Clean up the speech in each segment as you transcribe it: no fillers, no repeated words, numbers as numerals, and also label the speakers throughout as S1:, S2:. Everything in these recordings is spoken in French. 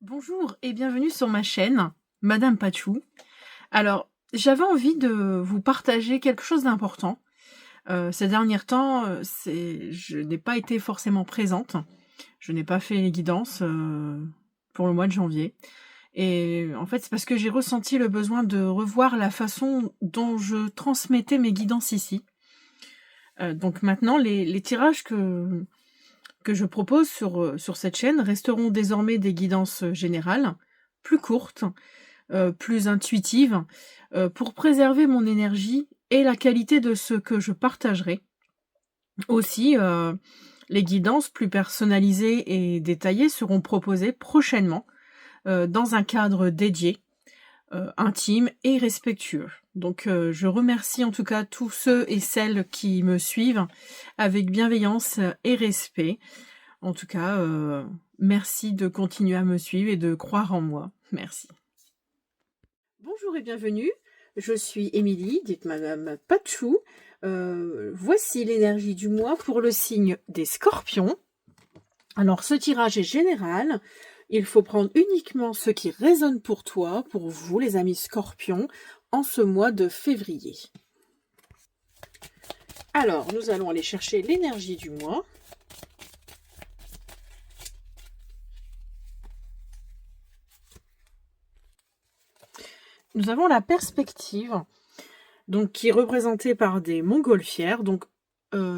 S1: Bonjour et bienvenue sur ma chaîne, Madame Pachou. Alors, j'avais envie de vous partager quelque chose d'important. Ces derniers temps, je n'ai pas été forcément présente. Je n'ai pas fait les guidances pour le mois de janvier. Et en fait, c'est parce que j'ai ressenti le besoin de revoir la façon dont je transmettais mes guidances ici. Donc maintenant, les tirages que je propose sur cette chaîne resteront désormais des guidances générales, plus courtes, plus intuitives, pour préserver mon énergie et la qualité de ce que je partagerai. Aussi, les guidances plus personnalisées et détaillées seront proposées prochainement, dans un cadre dédié, intime et respectueux. Donc, je remercie en tout cas tous ceux et celles qui me suivent avec bienveillance et respect. En tout cas, merci de continuer à me suivre et de croire en moi. Merci. Bonjour et bienvenue, je suis Émilie, dite Madame Pachou. Voici l'énergie du mois pour le signe des Scorpions. Alors, ce tirage est général. Il faut prendre uniquement ce qui résonne pour toi, pour vous, les amis Scorpions, en ce mois de février. Alors, nous allons aller chercher l'énergie du mois. Nous avons la perspective, donc qui est représentée par des montgolfières. Donc,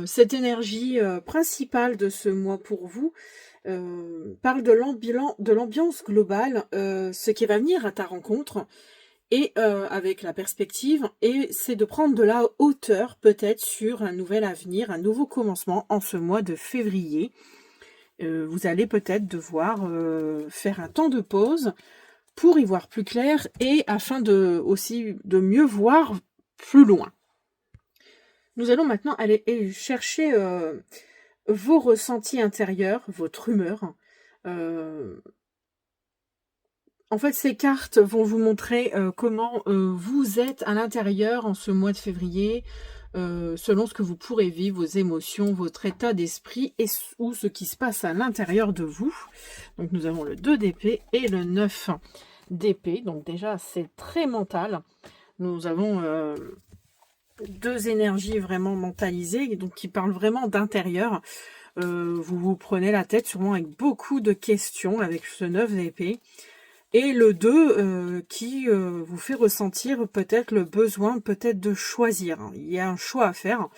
S1: cette énergie principale de ce mois pour vous parle de l'ambiance globale, ce qui va venir à ta rencontre, et avec la perspective, et c'est de prendre de la hauteur peut-être sur un nouvel avenir, un nouveau commencement en ce mois de février. Vous allez peut-être devoir faire un temps de pause pour y voir plus clair et afin aussi de mieux voir plus loin. Nous allons maintenant aller chercher vos ressentis intérieurs, votre humeur. En fait, ces cartes vont vous montrer comment vous êtes à l'intérieur en ce mois de février, selon ce que vous pourrez vivre, vos émotions, votre état d'esprit ou ce qui se passe à l'intérieur de vous. Donc nous avons le 2 d'épée et le 9 d'épée. Donc déjà, c'est très mental. Nous avons deux énergies vraiment mentalisées, donc qui parlent vraiment d'intérieur. Vous vous prenez la tête sûrement avec beaucoup de questions avec ce 9 d'épée. Et le 2 qui vous fait ressentir peut-être le besoin peut-être de choisir. Il y a un choix à faire.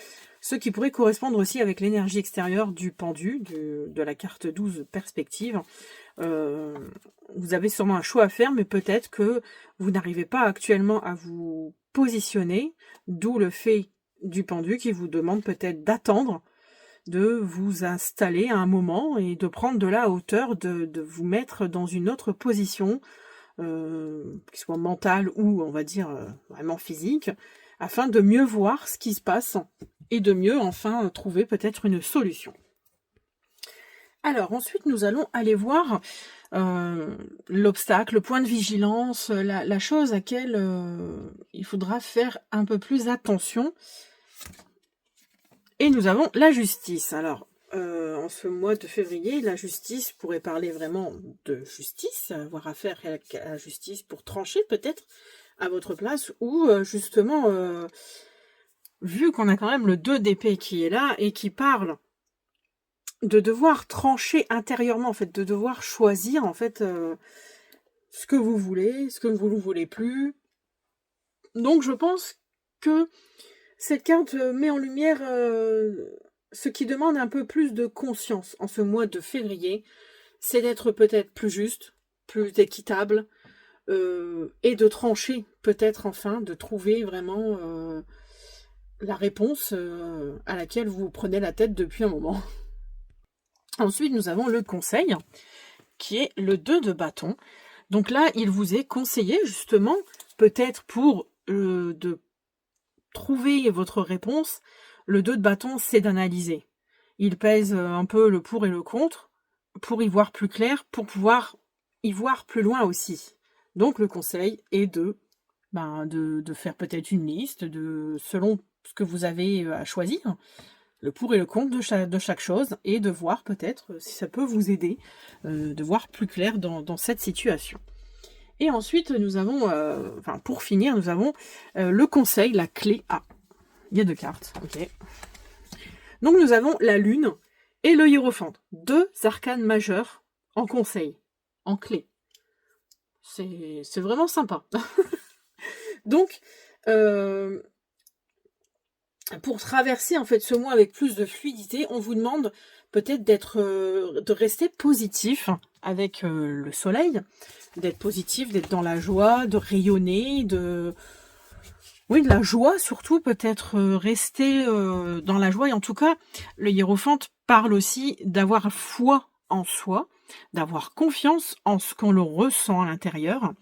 S1: Ce qui pourrait correspondre aussi avec l'énergie extérieure du pendu, de la carte 12 perspective. Vous avez sûrement un choix à faire, mais peut-être que vous n'arrivez pas actuellement à vous positionner, d'où le fait du pendu qui vous demande peut-être d'attendre, de vous installer à un moment et de prendre de la hauteur, de vous mettre dans une autre position, qui soit mentale ou on va dire vraiment physique, afin de mieux voir ce qui se passe et de mieux enfin trouver peut-être une solution. Alors ensuite nous allons aller voir l'obstacle, le point de vigilance, la chose à laquelle il faudra faire un peu plus attention. Et nous avons la justice. Alors, en ce mois de février, la justice pourrait parler vraiment de justice, avoir affaire à la justice pour trancher peut-être à votre place, ou justement, vu qu'on a quand même le 2 d'épée qui est là et qui parle de devoir trancher intérieurement, en fait, de devoir choisir en fait ce que vous voulez, ce que vous ne voulez plus. Donc je pense que cette carte met en lumière ce qui demande un peu plus de conscience en ce mois de février, c'est d'être peut-être plus juste, plus équitable, et de trancher peut-être enfin, de trouver vraiment la réponse à laquelle vous prenez la tête depuis un moment. Ensuite, nous avons le conseil, qui est le 2 de bâton. Donc là, il vous est conseillé justement, peut-être pour de trouver votre réponse, le 2 de bâton, c'est d'analyser. Il pèse un peu le pour et le contre, pour y voir plus clair, pour pouvoir y voir plus loin aussi. Donc le conseil est de faire peut-être une liste, selon ce que vous avez à choisir, le pour et le contre de chaque chose, et de voir peut-être si ça peut vous aider, de voir plus clair dans cette situation. Et ensuite, nous avons, enfin pour finir, nous avons le conseil, la clé A. Il y a 2 cartes, ok. Donc nous avons la lune et le hiérophante. 2 arcanes majeurs en conseil, en clé. C'est vraiment sympa. Donc, pour traverser en fait ce mois avec plus de fluidité, on vous demande peut-être de rester positif avec le soleil, d'être positif, d'être dans la joie, de rayonner, oui, de la joie surtout, peut-être rester dans la joie. Et en tout cas, le hiérophante parle aussi d'avoir foi en soi, d'avoir confiance en ce qu'on le ressent à l'intérieur.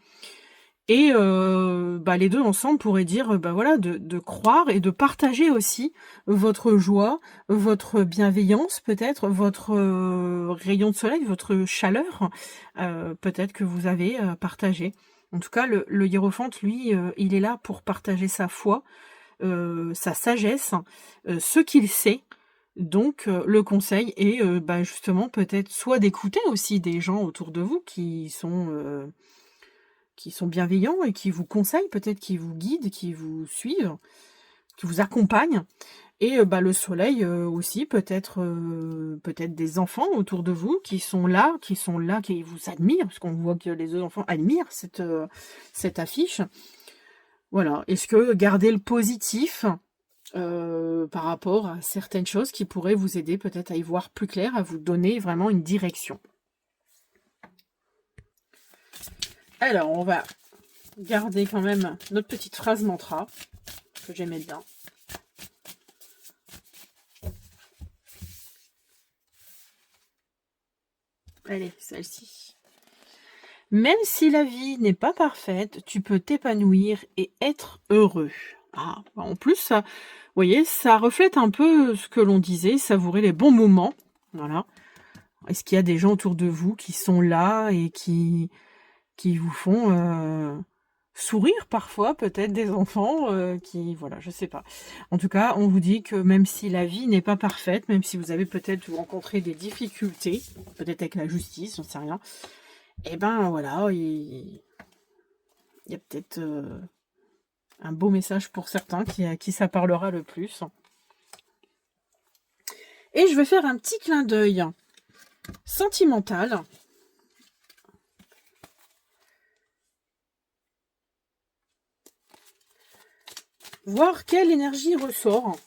S1: Et les deux ensemble pourraient dire voilà, de croire et de partager aussi votre joie, votre bienveillance peut-être, votre rayon de soleil, votre chaleur, peut-être que vous avez partagé. En tout cas, le hiérophante, lui, il est là pour partager sa foi, sa sagesse, ce qu'il sait. Donc, le conseil est justement peut-être soit d'écouter aussi des gens autour de vous qui sont bienveillants et qui vous conseillent, peut-être qui vous guident, qui vous suivent, qui vous accompagnent. Et le soleil aussi, peut-être des enfants autour de vous qui sont là, qui vous admirent, parce qu'on voit que les autres enfants admirent cette affiche. Voilà. Est-ce que garder le positif par rapport à certaines choses qui pourraient vous aider peut-être à y voir plus clair, à vous donner vraiment une direction. Alors, on va garder quand même notre petite phrase mantra, que j'aimais bien. Allez, celle-ci. Même si la vie n'est pas parfaite, tu peux t'épanouir et être heureux. Ah, en plus, ça, vous voyez, ça reflète un peu ce que l'on disait, savourer les bons moments. Voilà. Est-ce qu'il y a des gens autour de vous qui sont là et qui vous font sourire parfois, peut-être des enfants voilà, je sais pas. En tout cas, on vous dit que même si la vie n'est pas parfaite, même si vous avez peut-être rencontré des difficultés, peut-être avec la justice, j'en sais rien, et voilà, il y a peut-être un beau message pour certains à qui ça parlera le plus. Et je vais faire un petit clin d'œil sentimental. Voir quelle énergie ressort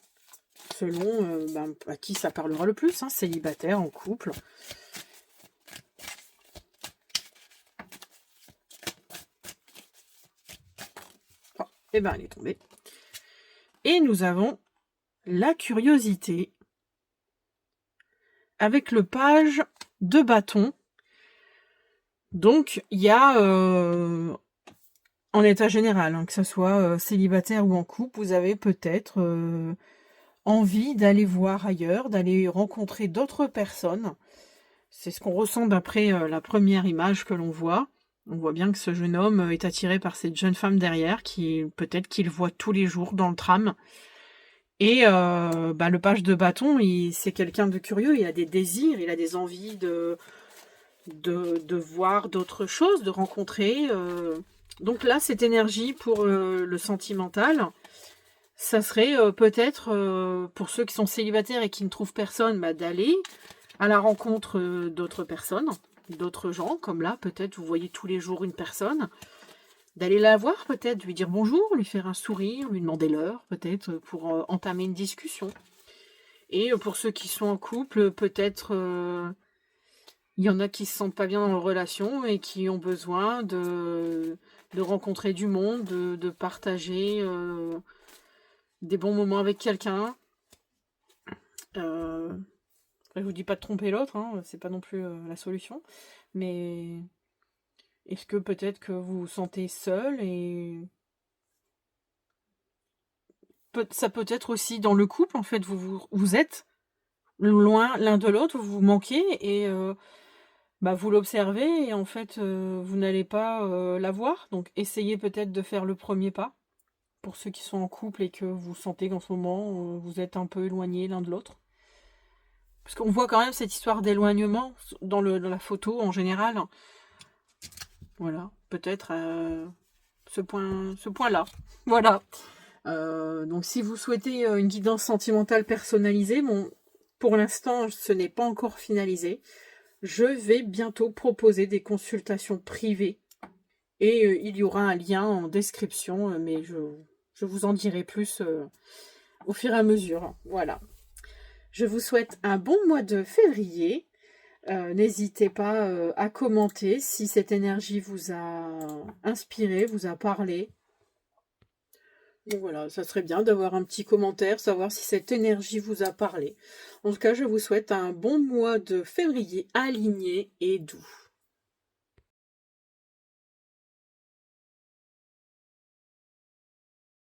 S1: selon à qui ça parlera le plus, célibataire, en couple. Oh, elle est tombée. Et nous avons la curiosité avec le page de bâton. Donc, il y a en état général, que ce soit célibataire ou en couple, vous avez peut-être envie d'aller voir ailleurs, d'aller rencontrer d'autres personnes. C'est ce qu'on ressent d'après la première image que l'on voit. On voit bien que ce jeune homme est attiré par cette jeune femme derrière, qui peut-être qu'il voit tous les jours dans le tram. Et le page de bâton, c'est quelqu'un de curieux, il a des désirs, il a des envies de voir d'autres choses, de rencontrer. Donc là, cette énergie pour le sentimental, ça serait peut-être pour ceux qui sont célibataires et qui ne trouvent personne, d'aller à la rencontre d'autres personnes, d'autres gens, comme là, peut-être vous voyez tous les jours une personne, d'aller la voir peut-être, lui dire bonjour, lui faire un sourire, lui demander l'heure peut-être pour entamer une discussion. Et pour ceux qui sont en couple, peut-être il y en a qui se sentent pas bien dans leur relation et qui ont besoin de rencontrer du monde, de partager des bons moments avec quelqu'un. Je vous dis pas de tromper l'autre, c'est pas non plus la solution. Mais est-ce que peut-être que vous vous sentez seul et ça peut être aussi dans le couple, en fait, vous êtes loin l'un de l'autre, vous vous manquez et vous l'observez et en fait vous n'allez pas la voir. Donc essayez peut-être de faire le premier pas pour ceux qui sont en couple et que vous sentez qu'en ce moment vous êtes un peu éloignés l'un de l'autre. Parce qu'on voit quand même cette histoire d'éloignement dans la photo en général. Voilà, peut-être ce point-là. Voilà. Donc si vous souhaitez une guidance sentimentale personnalisée, bon, pour l'instant ce n'est pas encore finalisé. Je vais bientôt proposer des consultations privées et il y aura un lien en description, mais je vous en dirai plus au fur et à mesure. Voilà. Je vous souhaite un bon mois de février. N'hésitez pas à commenter si cette énergie vous a inspiré, vous a parlé. Donc voilà, ça serait bien d'avoir un petit commentaire, savoir si cette énergie vous a parlé. En tout cas, je vous souhaite un bon mois de février aligné et doux.